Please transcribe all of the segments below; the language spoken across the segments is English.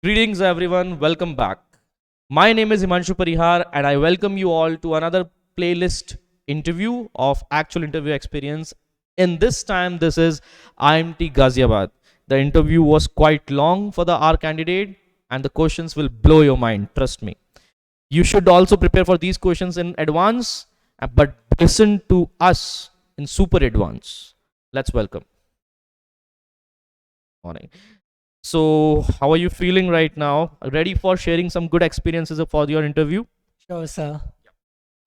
Greetings everyone, welcome back. My name is Himanshu Parihar and I welcome you all to another playlist interview of actual interview experience. In this time, this is IMT Ghaziabad. The interview was quite long for the R candidate and the questions will blow your mind, trust me. You should also prepare for these questions in advance, but listen to us in super advance. Let's welcome. Morning. So, how are you feeling right now? Ready for sharing some good experiences for your interview? Sure, sir.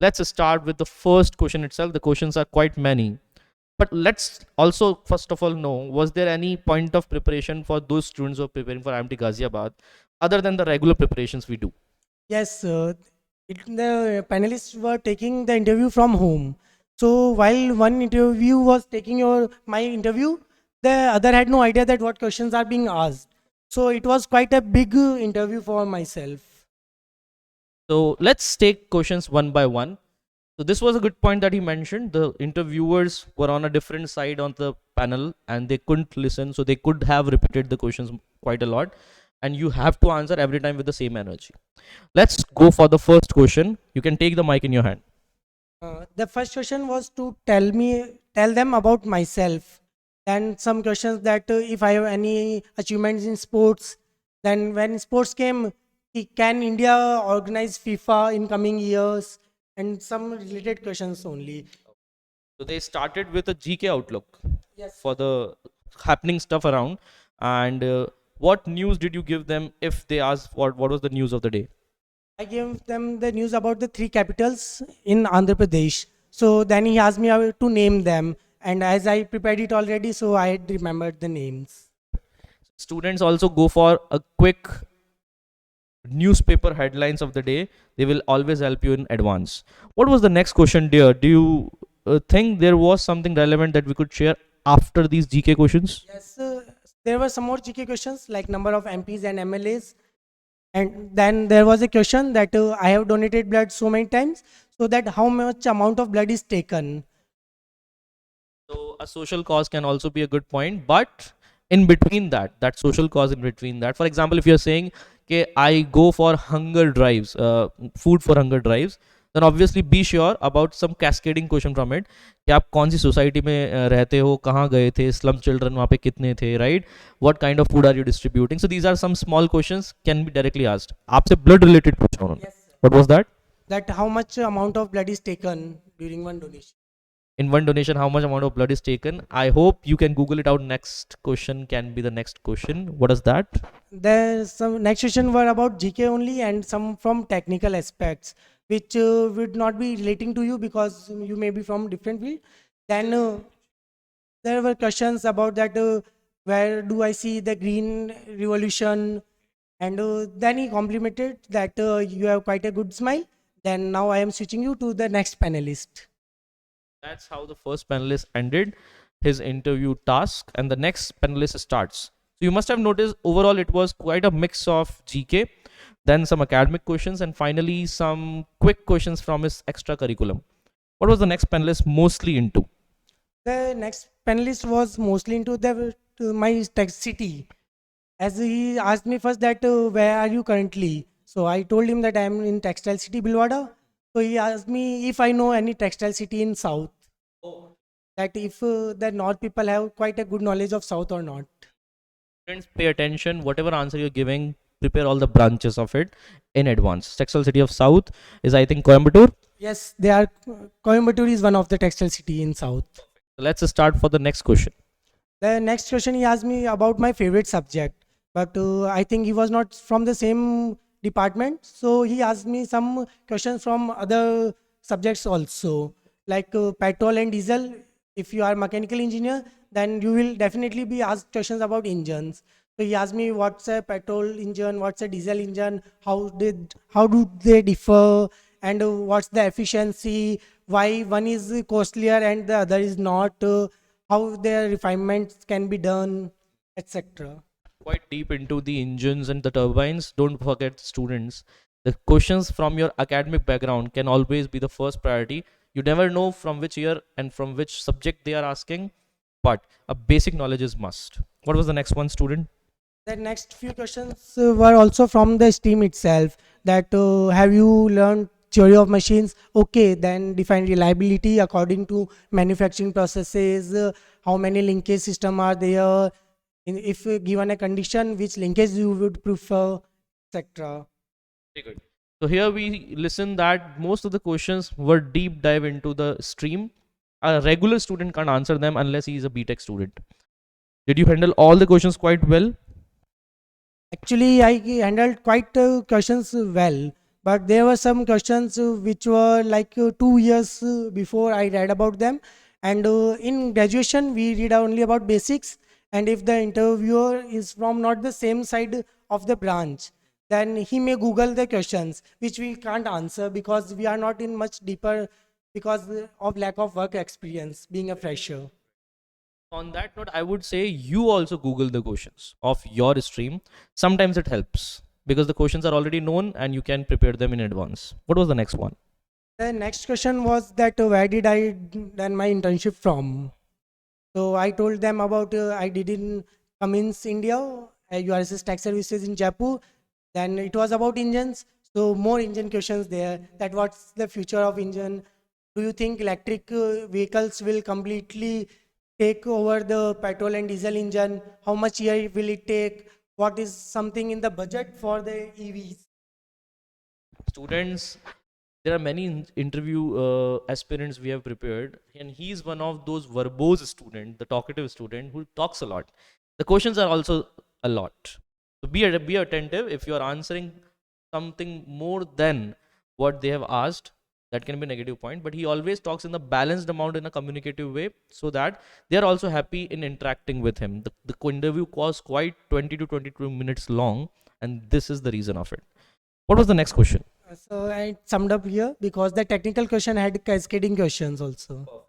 Let's start with the first question itself. The questions are quite many. But let's also, first of all, know, was there any point of preparation for those students who are preparing for IMT Ghaziabad other than the regular preparations we do? Yes, the panelists were taking the interview from home. So while one interview was taking my interview, the other had no idea that what questions are being asked. So it was quite a big interview for myself. So let's take questions one by one. So this was a good point that he mentioned. The interviewers were on a different side on the panel and they couldn't listen. So they could have repeated the questions quite a lot. And you have to answer every time with the same energy. Let's go for the first question. You can take the mic in your hand. The first question was to tell them about myself, and some questions that if I have any achievements in sports, then when sports came, can India organize FIFA in coming years, and some related questions only. So they started with a GK outlook Yes. for the happening stuff around. And what news did you give them if they asked what was the news of the day? I gave them the news about the 3 capitals in Andhra Pradesh. So then he asked me how to name them, and as I prepared it already, so I had remembered the names. Students also go for a quick newspaper headlines of the day. They will always help you in advance. What was the next question, dear? Do you think there was something relevant that we could share after these GK questions? Yes, there were some more GK questions like number of MPs and MLAs. And then there was a question that I have donated blood so many times, so that how much amount of blood is taken. So a social cause can also be a good point, but in between that social cause in between that, for example, if you're saying, okay, I go for hunger drives, food for hunger drives, then obviously be sure about some cascading question from it कि आप कौन सी society में रहते हो, कहाँ गए थे, slum children वहाँ पे कितने थे, right, what kind of food are you distributing. So these are some small questions can be directly asked. आपसे ब्लड रिलेटेड पूछा उन्होंने. Yes, sir. What was that? That how much amount of blood is taken during one donation. In one donation, how much amount of blood is taken? I hope you can Google it out. Next question can be the next question. What is that? There's some next question were about GK only, and some from technical aspects, which would not be relating to you because you may be from different field. Then there were questions about that where do I see the green revolution, and then he complimented that you have quite a good smile. Then now I am switching you to the next panelist. That's how the first panelist ended his interview task, and the next panelist starts. So you must have noticed overall it was quite a mix of GK, then some academic questions, and finally some quick questions from his extra curriculum. What was the next panelist mostly into? The next panelist was mostly into to my tech city, as he asked me first that where are you currently. So I told him that I am in Textile City, Bilwada. So he asked me if I know any textile city in South. Oh. That if the North people have quite a good knowledge of South or not. Students, pay attention. Whatever answer you're giving, prepare all the branches of it in advance. Textile City of South is, I think, Coimbatore. Yes, they are. Coimbatore is one of the textile city in South. So let's start for the next question. The next question he asked me about my favorite subject, but I think he was not from the same department, so he asked me some questions from other subjects also, like petrol and diesel. If you are mechanical engineer, then you will definitely be asked questions about engines. So he asked me what's a petrol engine, what's a diesel engine, how do they differ, and what's the efficiency, why one is costlier and the other is not, how their refinements can be done, etc. Quite deep into the engines and the turbines. Don't forget, students, the questions from your academic background can always be the first priority. You never know from which year and from which subject they are asking, but a basic knowledge is must. What was the next one, student? The next few questions were also from the stream itself. That have you learned theory of machines? Okay, then define reliability according to manufacturing processes. How many linkage system are there? If given a condition, which linkage you would prefer, etc. Very good. So here we listen that most of the questions were deep dive into the stream. A regular student can't answer them unless he is a BTech student. Did you handle all the questions quite well? Actually, I handled quite questions well, but there were some questions which were like 2 years before I read about them. And in graduation, we read only about basics. And if the interviewer is from not the same side of the branch, then he may Google the questions, which we can't answer because we are not in much deeper because of lack of work experience, being a fresher. On that note, I would say you also Google the questions of your stream. Sometimes it helps because the questions are already known and you can prepare them in advance. What was the next one? The next question was that where did I done my internship from? So I told them about I did in Cummins, India, URSS Tax Services in Jaipur. Then it was about engines. So more engine questions there. That what's the future of engine? Do you think electric vehicles will completely take over the petrol and diesel engine? How much year will it take? What is something in the budget for the EVs? Students, there are many interview aspirants we have prepared, and he's one of those verbose student, the talkative student who talks a lot. The questions are also a lot. So be attentive. If you are answering something more than what they have asked, that can be a negative point. But he always talks in the balanced amount in a communicative way, so that they are also happy in interacting with him. The interview was quite 20 to 22 minutes long, and this is the reason of it. What was the next question? So I summed up here because the technical question had cascading questions also. So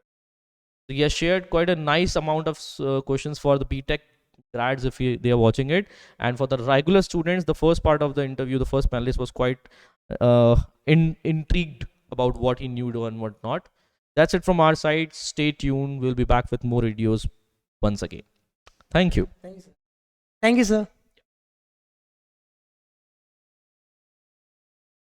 he has shared quite a nice amount of questions for the BTech grads if they are watching it, and for the regular students, the first part of the interview, the first panelist was quite intrigued about what he knew and what not. That's it from our side. Stay tuned. We'll be back with more videos once again. Thank you. Thank you, sir. Thank you, sir.